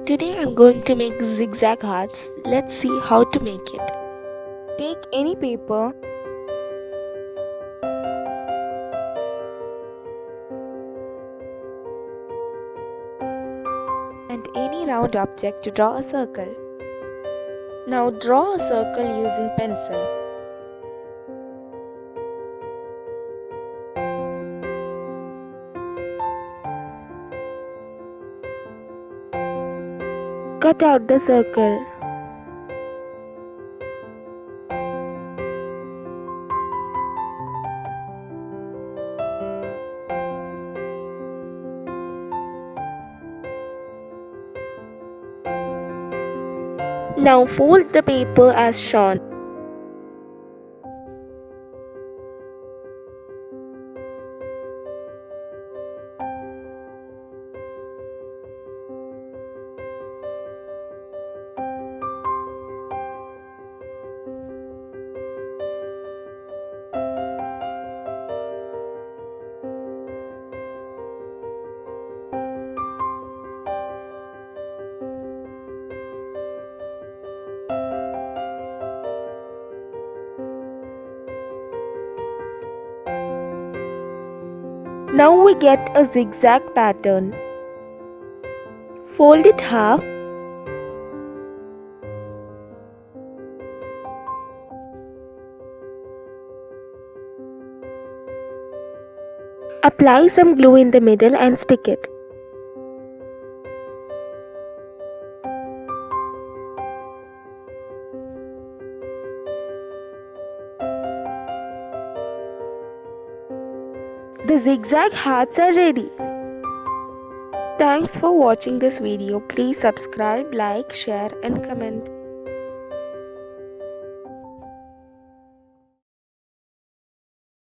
Today I'm going to make zigzag hearts. Let's see how to make it. Take any paper and any round object to draw a circle. Now draw a circle using pencil. Cut out the circle. Now fold the paper as shown. Now we get a zigzag pattern. Fold it half. Apply some glue in the middle and stick it. The zigzag hearts are ready. Thanks for watching this video. Please subscribe, like, share and comment.